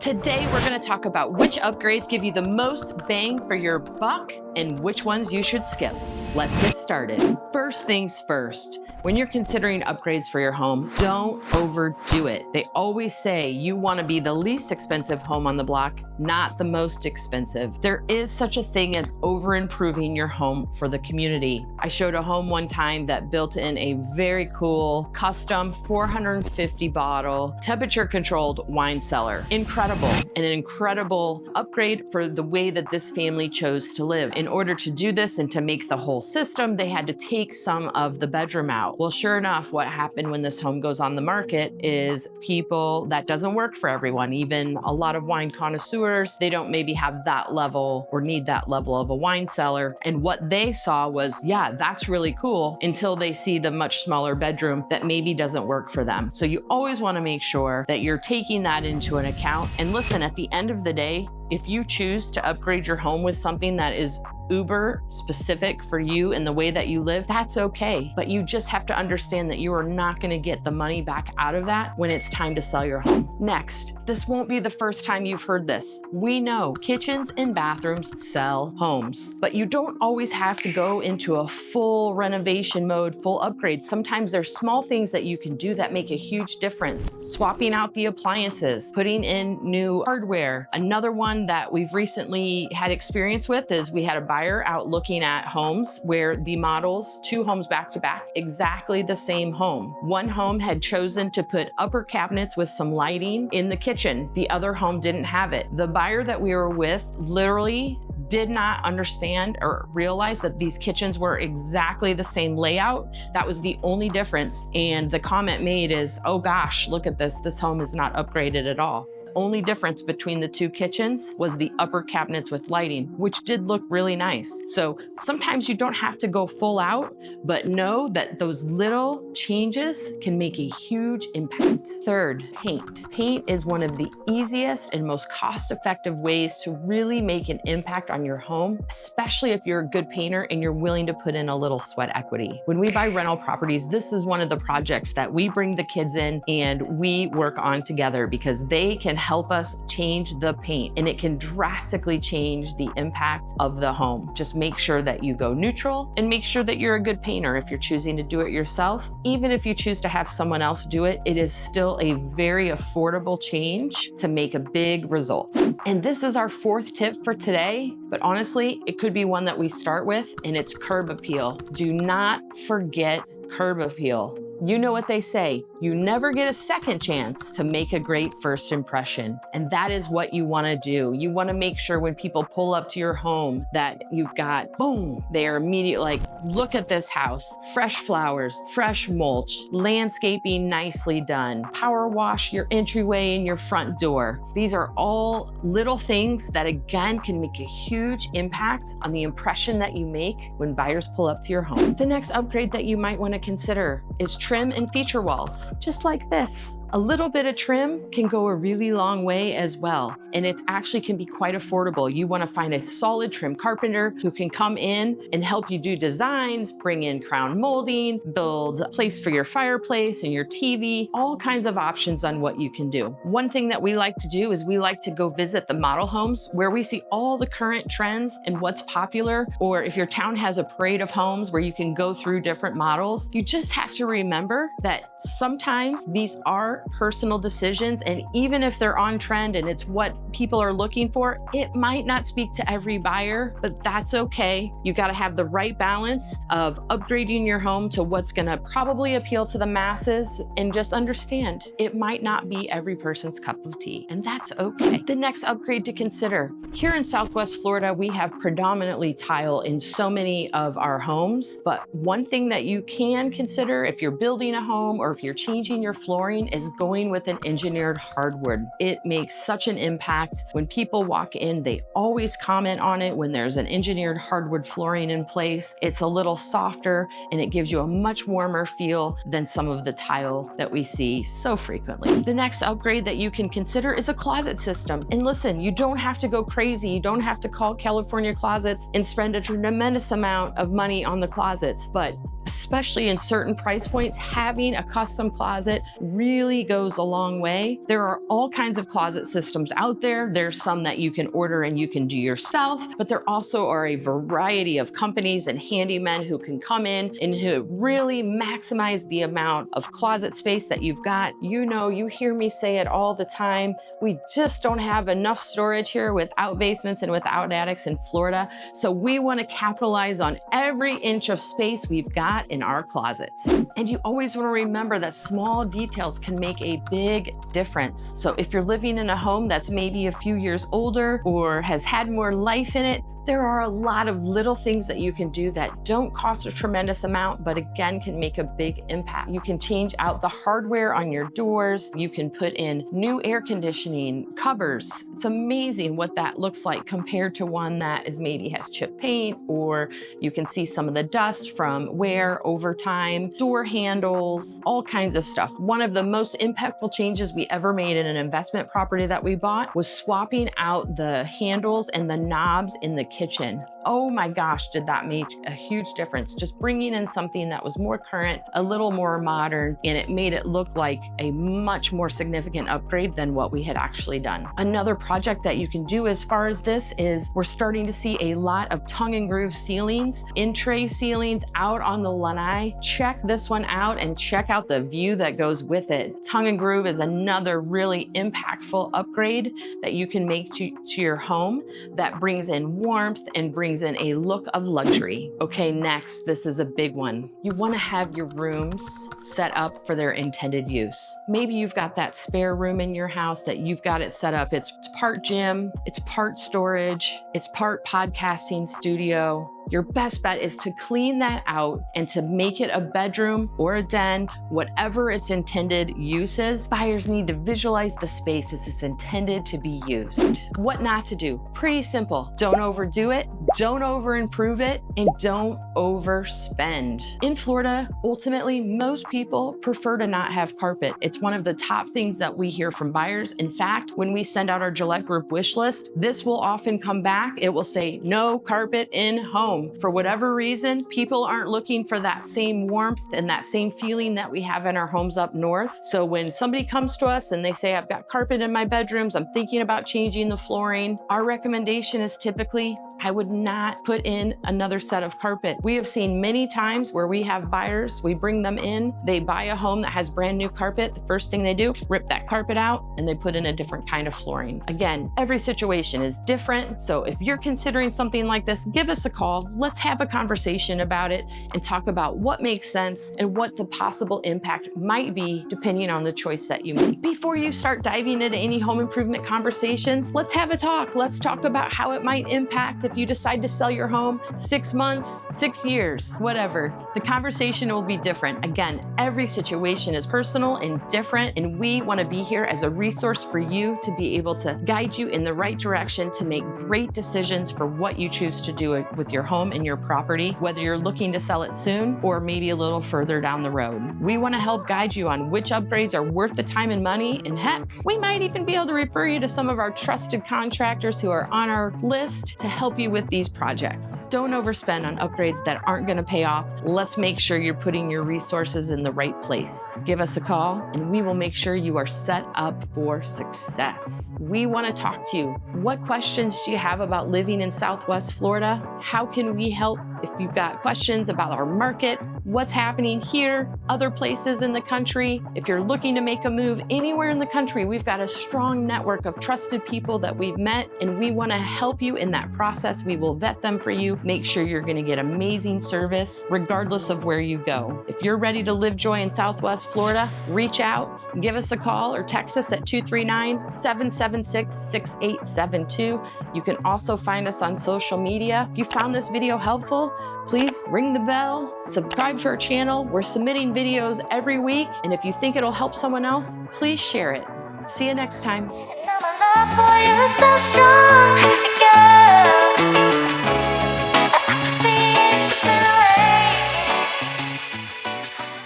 Today, we're going to talk about which upgrades give you the most bang for your buck and which ones you should skip. Let's get started. First things first, when you're considering upgrades for your home, don't overdo it. They always say you want to be the least expensive home on the block, not the most expensive. There is such a thing as over-improving your home for the community. I showed a home one time that built in a very cool, custom 450 bottle, temperature-controlled wine cellar. Incredible, and an incredible upgrade for the way that this family chose to live. In order to do this and to make the whole system, they had to take some of the bedroom out. Well, sure enough, what happened when this home goes on the market is that doesn't work for everyone. Even a lot of wine connoisseurs, they don't maybe have that level or need that level of a wine cellar. And what they saw was, yeah, that's really cool, until they see the much smaller bedroom that maybe doesn't work for them. So you always want to make sure that you're taking that into an account. And listen, at the end of the day, if you choose to upgrade your home with something that is uber specific for you and the way that you live, that's okay. But you just have to understand that you are not going to get the money back out of that when it's time to sell your home. Next, this won't be the first time you've heard this. We know kitchens and bathrooms sell homes, but you don't always have to go into a full renovation mode, full upgrade. Sometimes there's small things that you can do that make a huge difference. Swapping out the appliances, putting in new hardware. Another one that we've recently had experience with is we had a buyer out looking at homes where the models, 2 homes back to back, exactly the same home. One home had chosen to put upper cabinets with some lighting in the kitchen. The other home didn't have it. The buyer that we were with literally did not understand or realize that these kitchens were exactly the same layout. That was the only difference. And the comment made is, oh gosh, look at this. This home is not upgraded at all. Only difference between the 2 kitchens was the upper cabinets with lighting, which did look really nice. So sometimes you don't have to go full out, but know that those little changes can make a huge impact. Third, paint. Paint is one of the easiest and most cost-effective ways to really make an impact on your home, especially if you're a good painter and you're willing to put in a little sweat equity. When we buy rental properties, this is one of the projects that we bring the kids in and we work on together, because they can help us change the paint and it can drastically change the impact of the home. Just make sure that you go neutral and make sure that you're a good painter. If you're choosing to do it yourself, even if you choose to have someone else do it, it is still a very affordable change to make a big result. And this is our 4th tip for today, but honestly, it could be one that we start with, and it's curb appeal. Do not forget curb appeal. You know what they say, you never get a second chance to make a great first impression. And that is what you want to do. You want to make sure when people pull up to your home that you've got, boom, they are immediately like, look at this house, fresh flowers, fresh mulch, landscaping nicely done, power wash your entryway and your front door. These are all little things that again can make a huge impact on the impression that you make when buyers pull up to your home. The next upgrade that you might want to consider is trim and feature walls, just like this. A little bit of trim can go a really long way as well, and it actually can be quite affordable. You want to find a solid trim carpenter who can come in and help you do designs, bring in crown molding, build a place for your fireplace and your TV, all kinds of options on what you can do. One thing that we like to do is we like to go visit the model homes where we see all the current trends and what's popular, or if your town has a parade of homes where you can go through different models. You just have to remember that sometimes these are personal decisions, and even if they're on trend and it's what people are looking for, it might not speak to every buyer, but that's okay. You got to have the right balance of upgrading your home to what's going to probably appeal to the masses, and just understand it might not be every person's cup of tea, and that's okay. The next upgrade to consider. Here in Southwest Florida, we have predominantly tile in so many of our homes, but one thing that you can consider if you're building a home or if you're changing your flooring is going with an engineered hardwood. It makes such an impact. When people walk in, they always comment on it when there's an engineered hardwood flooring in place. It's a little softer and it gives you a much warmer feel than some of the tile that we see so frequently. The next upgrade that you can consider is a closet system. And listen, you don't have to go crazy. You don't have to call California Closets and spend a tremendous amount of money on the closets, but especially in certain price points, having a custom closet really really goes a long way. There are all kinds of closet systems out there. There's some that you can order and you can do yourself, but there also are a variety of companies and handymen who can come in and who really maximize the amount of closet space that you've got. You know, you hear me say it all the time. We just don't have enough storage here without basements and without attics in Florida. So we want to capitalize on every inch of space we've got in our closets. And you always want to remember that small details can make a big difference. So if you're living in a home that's maybe a few years older or has had more life in it, there are a lot of little things that you can do that don't cost a tremendous amount, but again, can make a big impact. You can change out the hardware on your doors. You can put in new air conditioning, covers. It's amazing what that looks like compared to one that is maybe has chipped paint, or you can see some of the dust from wear over time, door handles, all kinds of stuff. One of the most impactful changes we ever made in an investment property that we bought was swapping out the handles and the knobs in the kitchen. Oh my gosh, did that make a huge difference. Just bringing in something that was more current, a little more modern, and it made it look like a much more significant upgrade than what we had actually done. Another project that you can do as far as this is we're starting to see a lot of tongue and groove ceilings, in-tray ceilings out on the lanai. Check this one out and check out the view that goes with it. Tongue and groove is another really impactful upgrade that you can make to your home that brings in warmth and brings in a look of luxury. Okay, next, this is a big one. You want to have your rooms set up for their intended use. Maybe you've got that spare room in your house that you've got it set up. It's part gym, it's part storage, it's part podcasting studio. Your best bet is to clean that out and to make it a bedroom or a den, whatever its intended use is. Buyers need to visualize the space as it's intended to be used. What not to do? Pretty simple. Don't overdo it, don't over-improve it, and don't overspend. In Florida, ultimately, most people prefer to not have carpet. It's one of the top things that we hear from buyers. In fact, when we send out our Guillette group wish list, this will often come back. It will say, no carpet in home. For whatever reason, people aren't looking for that same warmth and that same feeling that we have in our homes up north. So when somebody comes to us and they say, I've got carpet in my bedrooms, I'm thinking about changing the flooring, our recommendation is typically, I would not put in another set of carpet. We have seen many times where we have buyers, we bring them in, they buy a home that has brand new carpet. The first thing they do, rip that carpet out and they put in a different kind of flooring. Again, every situation is different. So if you're considering something like this, give us a call. Let's have a conversation about it and talk about what makes sense and what the possible impact might be depending on the choice that you make. Before you start diving into any home improvement conversations, let's have a talk. Let's talk about how it might impact if you decide to sell your home 6 months, 6 years, whatever. The conversation will be different. Again, every situation is personal and different, and we want to be here as a resource for you to be able to guide you in the right direction to make great decisions for what you choose to do with your home and your property, whether you're looking to sell it soon or maybe a little further down the road. We want to help guide you on which upgrades are worth the time and money, and heck, we might even be able to refer you to some of our trusted contractors who are on our list to help you with these projects. Don't overspend on upgrades that aren't going to pay off. Let's make sure you're putting your resources in the right place. Give us a call and we will make sure you are set up for success. We want to talk to you. What questions do you have about living in Southwest Florida? How can we help? If you've got questions about our market, what's happening here, other places in the country, if you're looking to make a move anywhere in the country, we've got a strong network of trusted people that we've met, and we want to help you in that process. We will vet them for you, make sure you're going to get amazing service regardless of where you go. If you're ready to live joy in Southwest Florida, reach out, give us a call or text us at 239-776-6872. You can also find us on social media. If you found this video helpful, please ring the bell, subscribe to our channel. We're submitting videos every week, and if you think it'll help someone else, please share it. See you next time. And now my love for you is so strong, girl.